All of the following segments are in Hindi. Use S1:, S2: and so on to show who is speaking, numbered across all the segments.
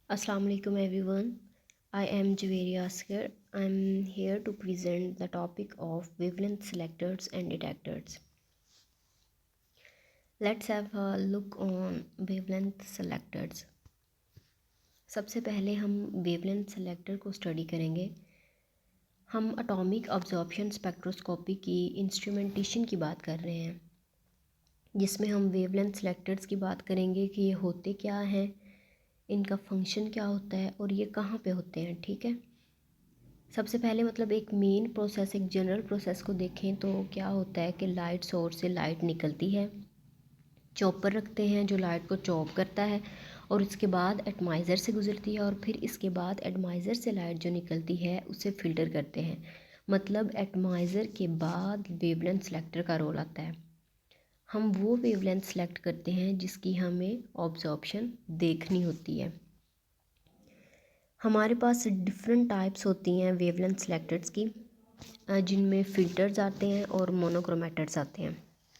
S1: Assalamu alaikum everyone. I am Javeria Asghar. I'm here to present the topic of wavelength selectors and detectors. Let's have a look on wavelength selectors. सबसे पहले हम wavelength selector को स्टडी करेंगे। हम एटॉमिक अब्जॉर्प्शन स्पेक्ट्रोस्कोपी की इंस्ट्रूमेंटेशन की बात कर रहे हैं, जिसमें हम वेवलेंथ सेलेक्टर्स की बात करेंगे कि ये होते क्या हैं, इनका फंक्शन क्या होता है और ये कहाँ पे होते हैं। ठीक है, सबसे पहले मतलब एक मेन प्रोसेस, एक जनरल प्रोसेस को देखें तो क्या होता है कि लाइट सोर्स से लाइट निकलती है, चॉपर रखते हैं जो लाइट को चॉप करता है और इसके बाद एटमाइज़र से गुजरती है और फिर इसके बाद एटमाइज़र से लाइट जो निकलती है उसे फ़िल्टर करते हैं। मतलब एटमाइज़र के बाद वेवलेंथ सेलेक्टर का रोल आता है। हम वो वेवलेंथ सेलेक्ट करते हैं जिसकी हमें ऑब्जॉर्प्शन देखनी होती है। हमारे पास डिफरेंट टाइप्स होती हैं वेवलेंथ सेलेक्टर्स की, जिनमें फ़िल्टर्स आते हैं और मोनोक्रोमेटर्स आते हैं।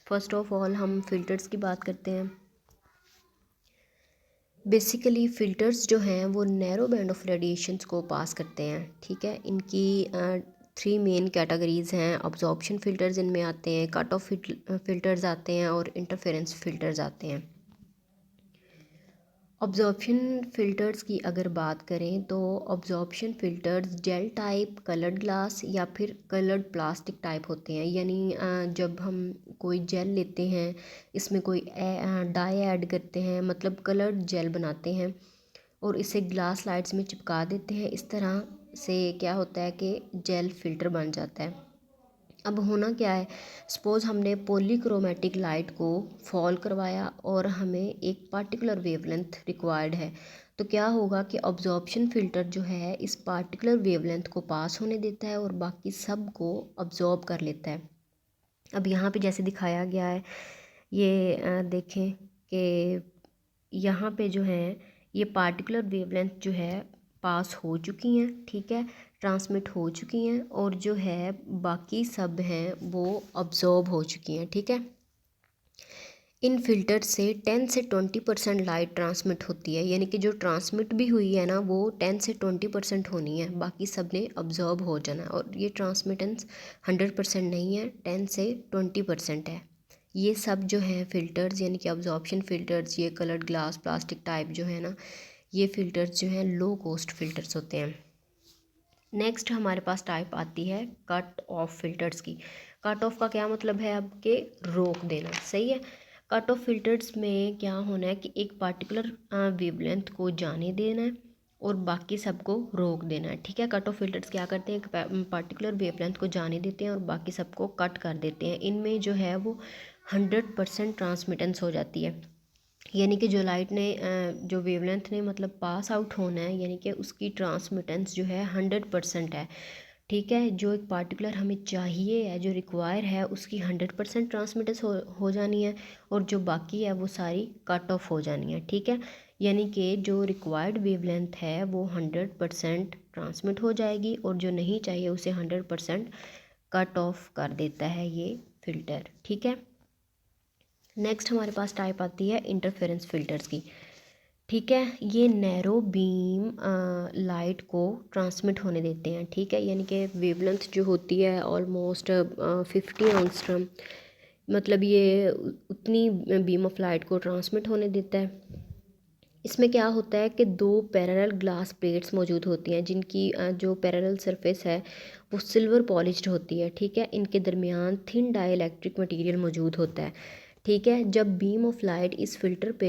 S1: फ़र्स्ट ऑफ ऑल हम फ़िल्टर्स की बात करते हैं। बेसिकली फ़िल्टर्स जो हैं वो नैरो बैंड ऑफ रेडिएशंस को पास करते हैं। ठीक है, इनकी 3 मेन कैटेगरीज़ हैं। अब्जॉर्प्शन फ़िल्टर्स इनमें आते हैं, कट ऑफ फ़िल्टर्स आते हैं और इंटरफेरेंस फ़िल्टर्स आते हैं। ऑब्जॉर्प्शन फ़िल्टर्स की अगर बात करें तो absorption filters gel type, coloured glass या फिर कलर्ड प्लास्टिक टाइप होते हैं। यानी जब हम कोई जेल लेते हैं, इसमें कोई डाई ऐड करते हैं, मतलब कलर्ड जेल बनाते हैं और इसे ग्लास स्लाइड्स में चिपका देते हैं, इस तरह से क्या होता है कि जेल फ़िल्टर बन जाता है। अब होना क्या है, सपोज़ हमने पॉलीक्रोमेटिक लाइट को फॉल करवाया और हमें एक पार्टिकुलर वेवलेंथ रिक्वायर्ड है, तो क्या होगा कि ऑब्जॉर्प्शन फ़िल्टर जो है इस पार्टिकुलर वेवलेंथ को पास होने देता है और बाकी सब को ऑब्जॉर्ब कर लेता है। अब यहाँ पे जैसे दिखाया गया है, ये देखें कि यहाँ पे जो है ये पार्टिकुलर वेवलेंथ जो है पास हो चुकी हैं। ठीक है, ट्रांसमिट हो चुकी हैं और जो है बाकी सब हैं वो अब्जॉर्ब हो चुकी हैं। ठीक है, इन फिल्टर से 10 से 20% लाइट ट्रांसमिट होती है, यानी कि जो ट्रांसमिट भी हुई है ना वो 10 से 20% होनी है, बाकी सब ने अब्जॉर्ब हो जाना है। और ये ट्रांसमिटेंस 100% नहीं है, 10 से 20% है। ये सब जो है फ़िल्टर्स यानी कि अब्जॉर्प्शन फ़िल्टर्स, ये कलर्ड ग्लास प्लास्टिक टाइप जो है ना, ये फ़िल्टर्स जो हैं लो कॉस्ट फ़िल्टर्स होते हैं। नेक्स्ट हमारे पास टाइप आती है कट ऑफ फ़िल्टर्स की। कट ऑफ का क्या मतलब है, अब के रोक देना। सही है, कट ऑफ फ़िल्टर्स में क्या होना है कि एक पार्टिकुलर वेवलेंथ को जाने देना है और बाकी सबको रोक देना है। ठीक है, कट ऑफ फ़िल्टर्स क्या करते हैं, एक पार्टिकुलर वेवलेंथ को जाने देते हैं और बाकी सबको कट कर देते हैं। इनमें जो है वो 100% ट्रांसमिटेंस हो जाती है, यानी कि जो लाइट ने जो वेवलेंथ ने मतलब पास आउट होना है, यानी कि उसकी ट्रांसमिटेंस जो है 100% है। ठीक है, जो एक पार्टिकुलर हमें चाहिए है, जो रिक्वायर है, उसकी 100% ट्रांसमिटेंस हो जानी है और जो बाकी है वो सारी कट ऑफ हो जानी है। ठीक है, यानी कि जो रिक्वायर्ड वेवलेंथ है वो 100% ट्रांसमिट हो जाएगी और जो नहीं चाहिए उसे 100% कट ऑफ कर देता है ये फ़िल्टर। ठीक है, नेक्स्ट हमारे पास टाइप आती है इंटरफेरेंस फ़िल्टर्स की। ठीक है, ये नैरो बीम लाइट को ट्रांसमिट होने देते हैं। ठीक है, यानी कि वेवलेंथ जो होती है ऑलमोस्ट 50 एंगस्ट्रम, मतलब ये उतनी बीम ऑफ लाइट को ट्रांसमिट होने देता है। इसमें क्या होता है कि 2 पैरेलल ग्लास प्लेट्स मौजूद होती हैं, जिनकी जो पैरेलल सरफेस है वो सिल्वर पॉलिश्ड होती है। ठीक है, इनके दरमियान थिन डाइइलेक्ट्रिक मटेरियल मौजूद होता है। ठीक है, जब बीम ऑफ लाइट इस फिल्टर पे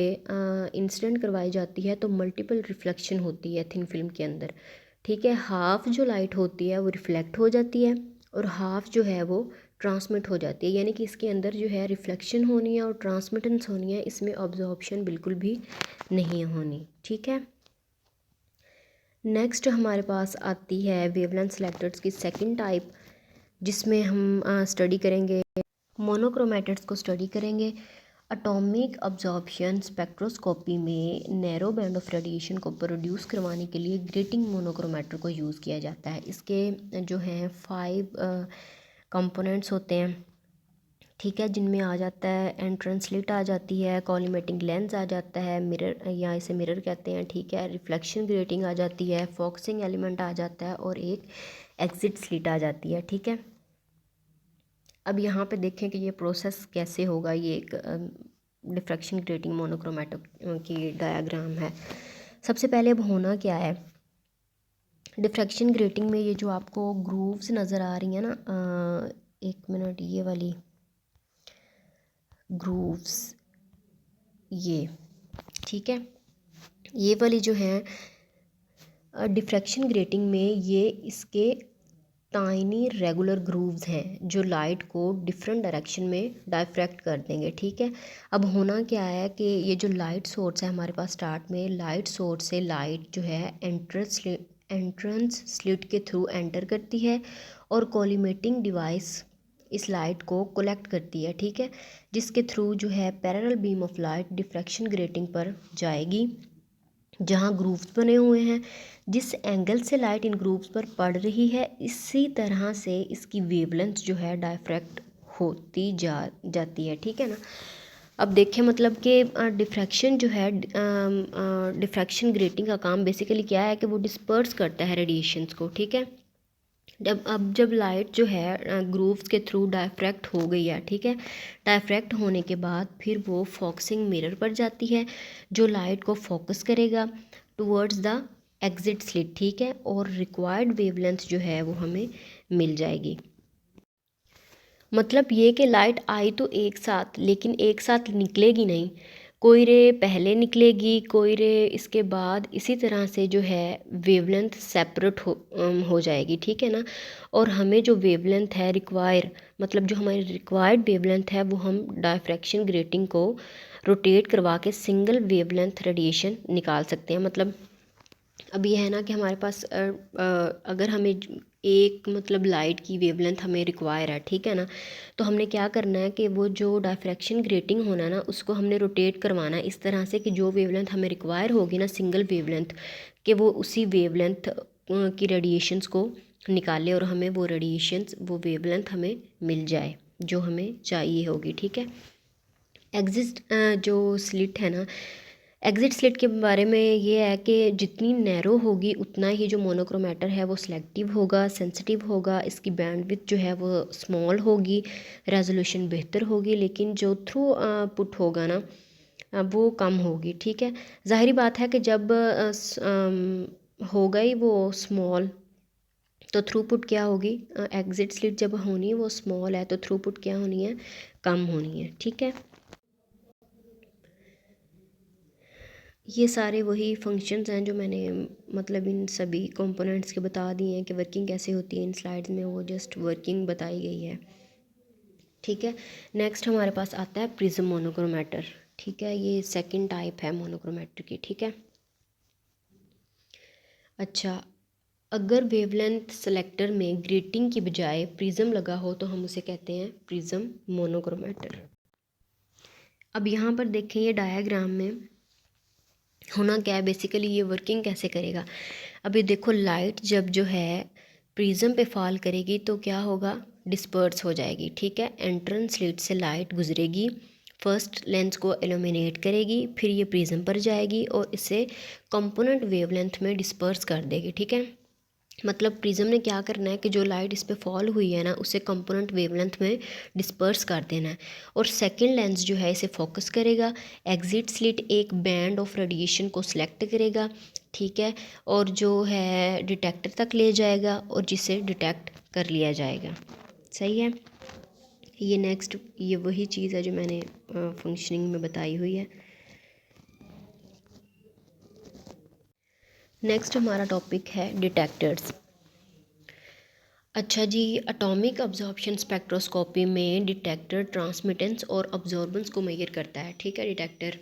S1: इंसिडेंट करवाई जाती है तो मल्टीपल रिफ्लेक्शन होती है थिन फिल्म के अंदर। ठीक है, हाफ जो लाइट होती है वो रिफ्लेक्ट हो जाती है और हाफ जो है वो ट्रांसमिट हो जाती है, यानी कि इसके अंदर जो है रिफ्लेक्शन होनी है और ट्रांसमिटेंस होनी है, इसमें ऑब्जॉर्प्शन बिल्कुल भी नहीं होनी। ठीक है, नेक्स्ट हमारे पास आती है वेवलेंथ सेलेक्टर्स की सेकंड टाइप, जिसमें हम स्टडी करेंगे मोनोक्रोमेटर्स को स्टडी करेंगे। एटॉमिक अब्जॉर्प्शन स्पेक्ट्रोस्कोपी में नैरो बैंड ऑफ रेडिएशन को प्रोड्यूस करवाने के लिए ग्रेटिंग मोनोक्रोमेटर को यूज़ किया जाता है। इसके जो हैं 5 कंपोनेंट्स होते हैं। ठीक है, जिनमें आ जाता है एंट्रेंस स्लिट आ जाती है, कॉलीमेटिंग लेंस आ जाता है, मिरर या इसे मिरर कहते हैं, ठीक है, रिफ्लेक्शन ग्रेटिंग आ जाती है, फोकसिंग एलिमेंट आ जाता है और एक एग्जिट स्लिट आ जाती है। ठीक है, अब यहाँ पे देखें कि ये प्रोसेस कैसे होगा। ये एक डिफ्रैक्शन ग्रेटिंग मोनोक्रोमेटिक की डायग्राम है। सबसे पहले अब होना क्या है, डिफ्रैक्शन ग्रेटिंग में ये जो आपको ग्रूव्स नज़र आ रही हैं ना, एक मिनट, ये वाली ग्रूव्स, ये ठीक है, ये वाली जो है डिफ्रैक्शन ग्रेटिंग में ये इसके टाइनी रेगुलर ग्रूव्स हैं जो लाइट को डिफरेंट डायरेक्शन में डायफ्रैक्ट कर देंगे। ठीक है, अब होना क्या है कि ये जो लाइट सोर्स है हमारे पास, स्टार्ट में लाइट सोर्स से लाइट जो है एंट्रेंस स्लिट के थ्रू एंटर करती है और कोलिमेटिंग डिवाइस इस लाइट को कलेक्ट करती है। ठीक है, जिसके थ्रू जो है parallel beam of light diffraction grating पर जाएगी जहाँ ग्रूव्स बने हुए हैं। जिस एंगल से लाइट इन ग्रूव्स पर पड़ रही है इसी तरह से इसकी वेवलेंथ जो है डायफ्रैक्ट होती जाती है। ठीक है ना, अब देखें मतलब कि डिफ्रैक्शन जो है, डिफ्रैक्शन ग्रेटिंग का काम बेसिकली क्या है कि वो डिस्पर्स करता है रेडिएशंस को। ठीक है, जब लाइट जो है ग्रूव्स के थ्रू डायफ्रैक्ट हो गई है, ठीक है, डायफ्रैक्ट होने के बाद फिर वो फोकसिंग मिरर पर जाती है जो लाइट को फोकस करेगा टुवर्ड्स द एग्जिट स्लिट। ठीक है, और रिक्वायर्ड वेवलेंथ जो है वो हमें मिल जाएगी। मतलब ये कि लाइट आई तो एक साथ, लेकिन एक साथ निकलेगी नहीं, कोई रे पहले निकलेगी, कोई रे इसके बाद, इसी तरह से जो है वेवलेंथ सेपरेट हो जाएगी। ठीक है ना, और हमें जो वेवलेंथ है रिक्वायर, मतलब जो हमारी रिक्वायर्ड वेवलेंथ है वो हम डायफ्रैक्शन ग्रेटिंग को रोटेट करवा के सिंगल वेवलेंथ रेडिएशन निकाल सकते हैं। मतलब अब ये है ना कि हमारे पास अगर हमें एक मतलब लाइट की वेवलेंथ हमें रिक्वायर है, ठीक है ना, तो हमने क्या करना है कि वो जो डायफ्रैक्शन ग्रेटिंग होना है ना उसको हमने रोटेट करवाना है इस तरह से कि जो वेवलेंथ हमें रिक्वायर होगी ना सिंगल वेवलेंथ, कि वो उसी वेवलेंथ की रेडिएशंस को निकाले और हमें वो रेडिएशंस, वो वेवलेंथ हमें मिल जाए जो हमें चाहिए होगी। ठीक है, एग्जिट जो स्लिट है ना, एग्जिट स्लिट के बारे में ये है कि जितनी नैरो होगी उतना ही जो मोनोक्रोमेटर है वो सिलेक्टिव होगा, सेंसिटिव होगा, इसकी बैंडविड्थ जो है वो स्मॉल होगी, रेजोल्यूशन बेहतर होगी, लेकिन जो थ्रू पुट होगा ना वो कम होगी। ठीक है, ज़ाहिरी बात है कि जब होगा ही वो स्मॉल तो थ्रूपुट क्या होगी, एग्जिट स्लिट जब होनी है वो स्मॉल है तो थ्रूपुट क्या होनी है, कम होनी है। ठीक है, ये सारे वही फंक्शंस हैं जो मैंने मतलब इन सभी कंपोनेंट्स के बता दिए हैं कि वर्किंग कैसे होती है। इन स्लाइड्स में वो जस्ट वर्किंग बताई गई है। ठीक है, नेक्स्ट हमारे पास आता है प्रिज्म मोनोक्रोमेटर। ठीक है, ये सेकंड टाइप है मोनोक्रोमेटर की। ठीक है, अच्छा, अगर वेवलेंथ सेलेक्टर में ग्रेटिंग की बजाय प्रिज्म लगा हो तो हम उसे कहते हैं प्रिज्म मोनोक्रोमेटर। अब यहाँ पर देखें ये डायग्राम में होना क्या है, बेसिकली ये वर्किंग कैसे करेगा। अभी देखो लाइट जब जो है प्रिज्म पे फॉल करेगी तो क्या होगा, डिस्पर्स हो जाएगी। ठीक है, एंट्रेंस स्लिट से लाइट गुजरेगी, फर्स्ट लेंस को एल्यूमिनेट करेगी, फिर ये प्रिज्म पर जाएगी और इसे कंपोनेंट वेवलेंथ में डिस्पर्स कर देगी। ठीक है, मतलब प्रिज्म ने क्या करना है कि जो लाइट इस पर फॉल हुई है ना उसे कंपोनेंट वेवलेंथ में डिस्पर्स कर देना है और सेकंड लेंस जो है इसे फोकस करेगा, एग्जिट स्लिट एक बैंड ऑफ रेडिएशन को सिलेक्ट करेगा। ठीक है, और जो है डिटेक्टर तक ले जाएगा और जिसे डिटेक्ट कर लिया जाएगा। सही है, ये नेक्स्ट ये वही चीज़ है जो मैंने फंक्शनिंग में बताई हुई है। नेक्स्ट हमारा टॉपिक है डिटेक्टर्स। अच्छा जी, एटॉमिक अब्जॉर्प्शन स्पेक्ट्रोस्कोपी में डिटेक्टर ट्रांसमिटेंस और अब्जॉर्बेंस को मेजर करता है। ठीक है, डिटेक्टर।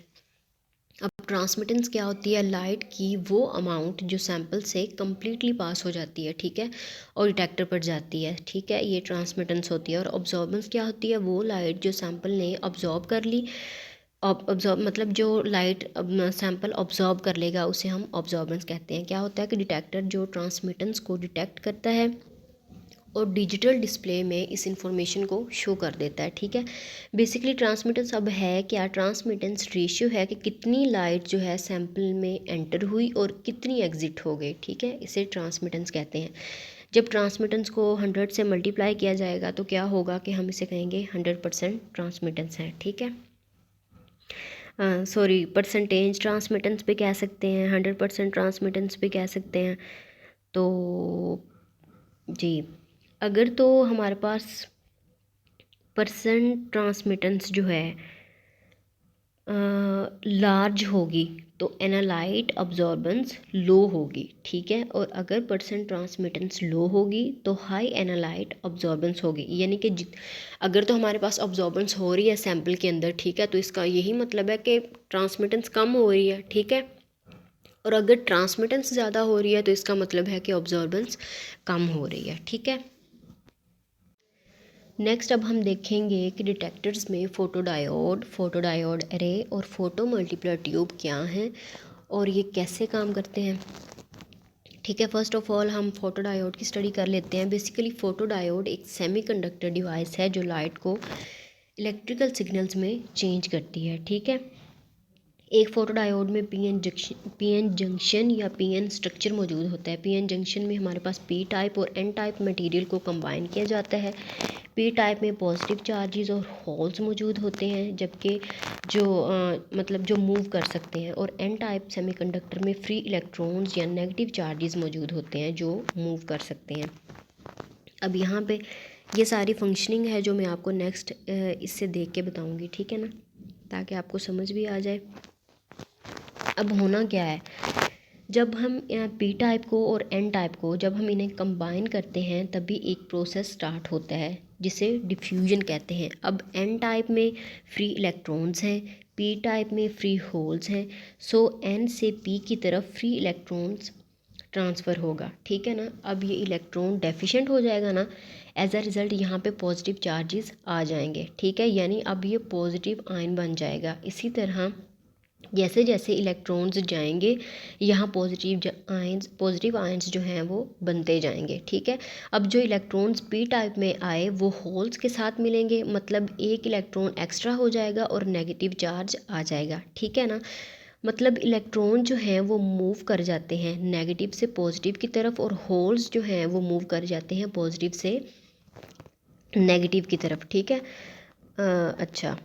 S1: अब ट्रांसमिटेंस क्या होती है, लाइट की वो अमाउंट जो सैंपल से कम्प्लीटली पास हो जाती है, ठीक है, और डिटेक्टर पर जाती है। ठीक है, ये ट्रांसमिटेंस होती है। और ऑब्जॉर्बेंस क्या होती है, वो लाइट जो सैंपल ने ऑब्जॉर्ब कर ली, ऑब्जॉर्ब मतलब जो लाइट सैंपल ऑब्जॉर्ब कर लेगा उसे हम ऑब्जॉर्बेंस कहते हैं। क्या होता है कि डिटेक्टर जो ट्रांसमिटेंस को डिटेक्ट करता है और डिजिटल डिस्प्ले में इस इंफॉर्मेशन को शो कर देता है। ठीक है, बेसिकली ट्रांसमिटेंस अब है क्या, ट्रांसमिटेंस रेशियो है कि कितनी लाइट जो है सैम्पल में एंटर हुई और कितनी एग्जिट हो गई। ठीक है, इसे ट्रांसमिटेंस कहते हैं। जब ट्रांसमिटेंस को 100 से मल्टीप्लाई किया जाएगा तो क्या होगा कि हम इसे कहेंगे 100% ट्रांसमिटेंस है। ठीक है, सॉरी, परसेंटेज ट्रांसमिटेंस भी कह सकते हैं, 100% ट्रांसमिटेंस भी कह सकते हैं। तो जी, अगर तो हमारे पास परसेंट ट्रांसमिटेंस जो है लार्ज होगी तो एनालाइट अब्जॉर्बेंस लो होगी। ठीक है, और अगर परसेंट ट्रांसमिटेंस लो होगी तो हाई एनालाइट अब्जॉर्बेंस होगी। यानी कि अगर तो हमारे पास अब्जॉर्बेंस हो रही है सैम्पल के अंदर, ठीक है, तो इसका यही मतलब है कि ट्रांसमिटेंस कम हो रही है। ठीक है, और अगर ट्रांसमिटेंस ज़्यादा हो रही है तो इसका मतलब है कि अब्जॉर्बेंस कम हो रही है। ठीक है, नेक्स्ट अब हम देखेंगे कि डिटेक्टर्स में फोटोडायोड एरे और फोटो मल्टीप्लर ट्यूब क्या हैं और ये कैसे काम करते हैं। ठीक है, फर्स्ट ऑफ ऑल हम फोटोडायोड की स्टडी कर लेते हैं। बेसिकली फोटोडायोड एक सेमीकंडक्टर डिवाइस है जो लाइट को इलेक्ट्रिकल सिग्नल्स में चेंज करती है। ठीक है, एक फोटोडायोड में पीएन जंक्शन या पीएन स्ट्रक्चर मौजूद होता है। पीएन जंक्शन में हमारे पास पी टाइप और एन टाइप मटेरियल को कंबाइन किया जाता है। पी टाइप में पॉजिटिव चार्जेस और होल्स मौजूद होते हैं, जबकि जो मूव कर सकते हैं, और एन टाइप सेमीकंडक्टर में फ्री इलेक्ट्रॉन्स या नेगेटिव चार्जेस मौजूद होते हैं जो मूव कर सकते हैं। अब यहाँ पे ये सारी फंक्शनिंग है जो मैं आपको नेक्स्ट इससे देख के बताऊँगी। ठीक है ना, ताकि आपको समझ भी आ जाए। अब होना क्या है, जब हम पी टाइप को और एन टाइप को जब हम इन्हें कंबाइन करते हैं तभी एक प्रोसेस स्टार्ट होता है जिसे डिफ्यूजन कहते हैं। अब एन टाइप में फ्री इलेक्ट्रॉन्स हैं, पी टाइप में फ्री होल्स हैं, सो एन से पी की तरफ फ्री इलेक्ट्रॉन्स ट्रांसफ़र होगा। ठीक है ना, अब ये इलेक्ट्रॉन डेफिशिएंट हो जाएगा ना, एज अ रिज़ल्ट यहाँ पे पॉजिटिव चार्जेस आ जाएंगे। ठीक है, यानी अब ये पॉजिटिव आयन बन जाएगा। इसी तरह जैसे जैसे इलेक्ट्रॉन्स जाएंगे यहाँ पॉजिटिव आयंस जो हैं वो बनते जाएंगे। ठीक है, अब जो इलेक्ट्रॉन्स पी टाइप में आए वो होल्स के साथ मिलेंगे, मतलब एक इलेक्ट्रॉन एक्स्ट्रा हो जाएगा और नेगेटिव चार्ज आ जाएगा। ठीक है ना, मतलब इलेक्ट्रॉन जो हैं वो मूव कर जाते हैं नेगेटिव से पॉजिटिव की तरफ, और होल्स जो हैं वो मूव कर जाते हैं पॉजिटिव से नेगेटिव की तरफ। ठीक है, अच्छा,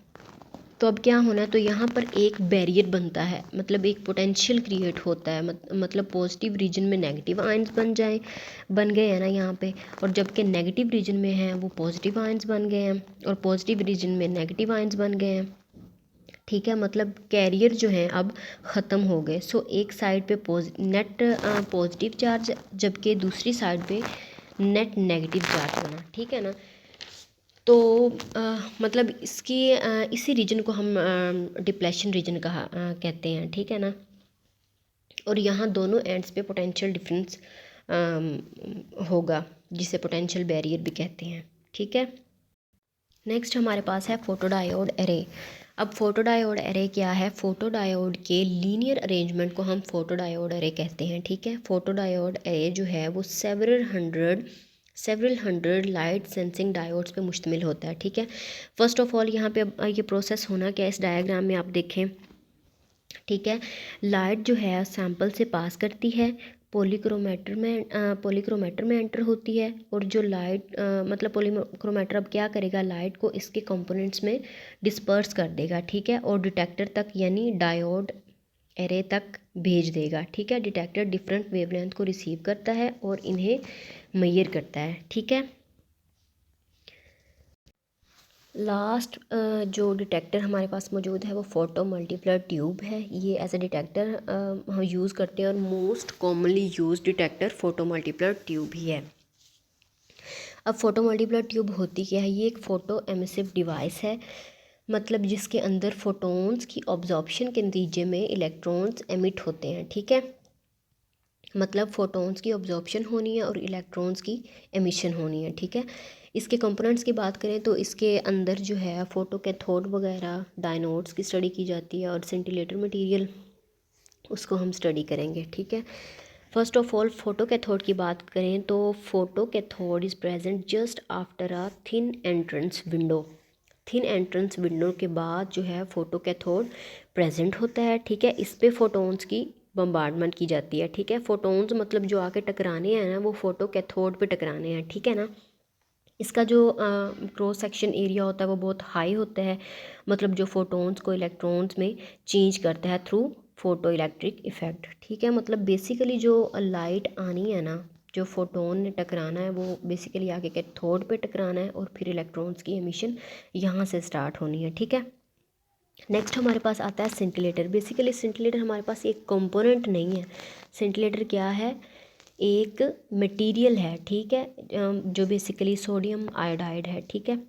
S1: तो अब क्या होना है, तो यहाँ पर एक बैरियर बनता है, मतलब एक पोटेंशियल क्रिएट होता है, मतलब पॉजिटिव रीजन में नेगेटिव आयंस बन गए हैं ना यहाँ पे, और जबकि नेगेटिव रीजन में हैं वो पॉजिटिव आयंस बन गए हैं, और पॉजिटिव रीजन में नेगेटिव आयंस बन गए हैं। ठीक है, मतलब कैरियर जो हैं अब ख़त्म हो गए। सो एक साइड पे नेट पॉजिटिव चार्ज, जबकि दूसरी साइड पे नेट नेगेटिव चार्ज बना। ठीक है ना, तो मतलब इसी रीजन को हम डिप्लेशन रीजन कहते हैं। ठीक है ना, और यहाँ दोनों एंड्स पे पोटेंशियल डिफरेंस होगा, जिसे पोटेंशियल बैरियर भी कहते हैं। ठीक है, नेक्स्ट हमारे पास है फोटोडायोड एरे। अब फोटोडायोड एरे क्या है, फोटोडायोड के लीनियर अरेंजमेंट को हम फोटोडायोड एरे कहते हैं। ठीक है, फोटोडायोड एरे जो है वो several hundred light sensing diodes पे मुश्तमिल होता है। ठीक है, फर्स्ट ऑफ ऑल यहाँ पे ये प्रोसेस होना क्या है, इस डायग्राम में आप देखें। ठीक है, लाइट जो है सैंपल से पास करती है, पॉलीक्रोमेटर में एंटर होती है, और जो लाइट पॉलीक्रोमेटर अब क्या करेगा, लाइट को इसके कंपोनेंट्स में डिस्पर्स कर देगा। ठीक है, और डिटेक्टर तक यानी डायोड एरे तक भेज देगा। ठीक है, डिटेक्टर डिफरेंट वेवलेंथ को रिसीव करता है और इन्हें मेजर करता है। ठीक है, लास्ट जो डिटेक्टर हमारे पास मौजूद है वो फोटो मल्टीप्लर ट्यूब है। ये एज ए डिटेक्टर हम यूज़ करते हैं, और most commonly use detector photo multiplier tube ही है। अब फोटो मल्टीप्लर ट्यूब होती क्या है, ये एक फ़ोटो एमिसिव डिवाइस है, मतलब जिसके अंदर फोटोन्स की ऑब्जॉर्प्शन के नतीजे में इलेक्ट्रॉन्स एमिट होते हैं। ठीक है, मतलब फोटोन्स की ऑब्जॉर्प्शन होनी है और इलेक्ट्रॉन्स की एमिशन होनी है। ठीक है, इसके कंपोनेंट्स की बात करें तो इसके अंदर जो है फ़ोटो कैथोड वगैरह डायनोड्स की स्टडी की जाती है, और सेंटिलेटर मटेरियल उसको हम स्टडी करेंगे। ठीक है, first of all photo cathode की बात करें तो photo cathode is present just after a thin entrance window. Thin entrance window के बाद जो है फोटो कैथोड प्रेजेंट होता है, ठीक है। इस पे फोटोन्स की बम्बार्डमेंट की जाती है, ठीक है। फोटोन्स मतलब जो आके टकराने हैं ना वो फोटो कैथोड पे टकराने हैं, ठीक है ना। इसका जो क्रॉस सेक्शन एरिया होता है वो बहुत हाई होता है, मतलब जो फोटोन्स को इलेक्ट्रॉन्स में चेंज करता है थ्रू फोटो इलेक्ट्रिक इफ़ेक्ट, ठीक है। मतलब बेसिकली जो लाइट आनी है ना, जो फोटोन ने टकराना है वो बेसिकली आगे कैथोड पे टकराना है और फिर इलेक्ट्रॉन्स की एमिशन यहाँ से स्टार्ट होनी है, ठीक है। नेक्स्ट हमारे पास आता है सिंटिलेटर। बेसिकली सिंटिलेटर हमारे पास एक कंपोनेंट नहीं है। सिंटिलेटर क्या है, एक मटेरियल है, ठीक है, जो बेसिकली सोडियम आयोडाइड है, ठीक है।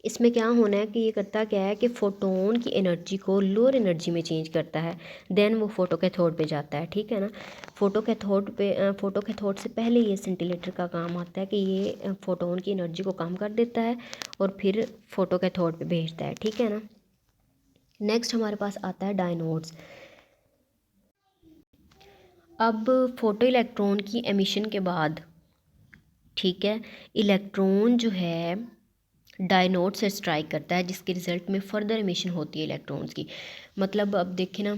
S1: इसमें क्या होना है कि ये करता क्या है कि फ़ोटोन की एनर्जी को लोअर एनर्जी में चेंज करता है, देन वो फोटो कैथोड पे जाता है, ठीक है ना। फोटो कैथोड से पहले ये सिंटिलेटर का काम आता है कि ये फ़ोटोन की एनर्जी को कम कर देता है और फिर फोटो कैथोड पे भेजता है, ठीक है ना। नेक्स्ट हमारे पास आता है डायनोड्स। अब फोटो इलेक्ट्रॉन की एमिशन के बाद, ठीक है, इलेक्ट्रॉन जो है डायनोड से स्ट्राइक करता है जिसके रिजल्ट में फर्दर एमिशन होती है इलेक्ट्रॉन्स की। मतलब अब देखें ना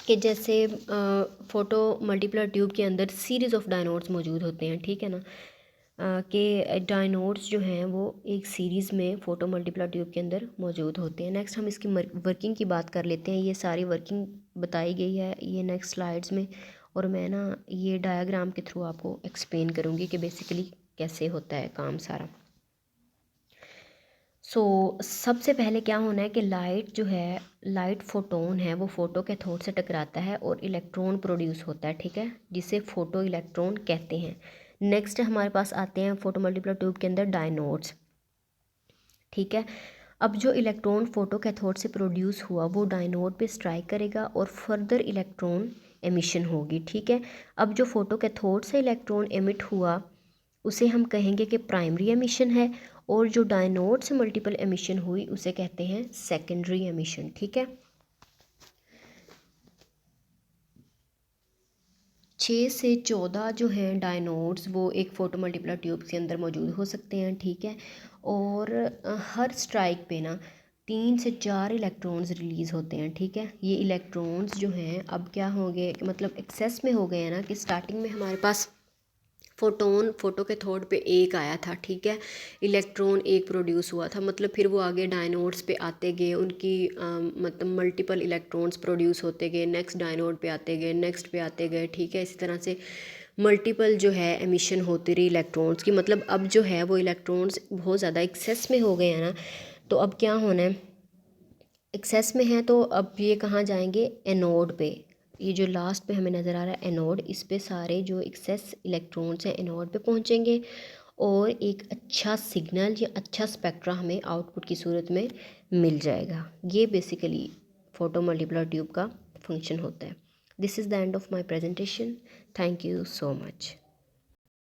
S1: कि जैसे फ़ोटो मल्टीप्लर ट्यूब के अंदर सीरीज़ ऑफ डायनोड्स मौजूद होते हैं, ठीक है ना। कि डायनोड्स जो हैं वो एक सीरीज़ में फ़ोटो मल्टीप्लर ट्यूब के अंदर मौजूद होते हैं। नेक्स्ट हम इसकी वर्किंग की बात कर लेते हैं। ये सारी वर्किंग बताई गई है ये नेक्स्ट स्लाइड्स में, और मैं ना ये डायग्राम के थ्रू आपको एक्सप्लेन करूँगी कि बेसिकली कैसे होता है काम सारा। सबसे पहले क्या होना है कि लाइट फोटोन है वो फोटो कैथोड से टकराता है और इलेक्ट्रॉन प्रोड्यूस होता है, ठीक है, जिसे फोटो इलेक्ट्रॉन कहते हैं। नेक्स्ट हमारे पास आते हैं फोटो मल्टीप्लर ट्यूब के अंदर डायनोड्स, ठीक है। अब जो इलेक्ट्रॉन फोटो कैथोड से प्रोड्यूस हुआ वो डायनोड पे स्ट्राइक करेगा और फर्दर इलेक्ट्रॉन एमिशन होगी, ठीक है। अब जो फोटो कैथोड से इलेक्ट्रॉन एमिट हुआ उसे हम कहेंगे कि प्राइमरी एमिशन है, और जो डायनोड से मल्टीपल एमिशन हुई उसे कहते हैं सेकेंडरी एमिशन, ठीक है। 6 से 14 जो हैं डायनोड्स वो एक फोटो मल्टीप्लर ट्यूब के अंदर मौजूद हो सकते हैं, ठीक है। और हर स्ट्राइक पे ना 3 से 4 इलेक्ट्रॉन्स रिलीज़ होते हैं, ठीक है। ये इलेक्ट्रॉन्स जो हैं अब क्या होंगे, मतलब एक्सेस में हो गए हैं ना, कि स्टार्टिंग में हमारे पास फोटो कैथोड पे एक आया था, ठीक है, इलेक्ट्रॉन एक प्रोड्यूस हुआ था, मतलब फिर वो आगे डायनोड्स पे आते गए, उनकी मतलब मल्टीपल इलेक्ट्रॉन्स प्रोड्यूस होते गए, नेक्स्ट डायनोड पे आते गए, नेक्स्ट पे आते गए, ठीक है। इसी तरह से मल्टीपल जो है एमिशन होती रही इलेक्ट्रॉन्स की। मतलब अब जो है वो इलेक्ट्रॉन्स बहुत ज़्यादा एक्सेस में हो गए हैं ना, तो अब क्या होना है, एक्सेस में है तो अब ये कहाँ जाएंगे, एनोड पे। ये जो लास्ट पे हमें नज़र आ रहा है एनोड, इस पे सारे जो एक्सेस इलेक्ट्रॉन्स हैं एनोड पे पहुँचेंगे और एक अच्छा सिग्नल या अच्छा स्पेक्ट्रा हमें आउटपुट की सूरत में मिल जाएगा। ये बेसिकली फोटो मल्टीप्लर ट्यूब का फंक्शन होता है। This is the end of my presentation. Thank you so much.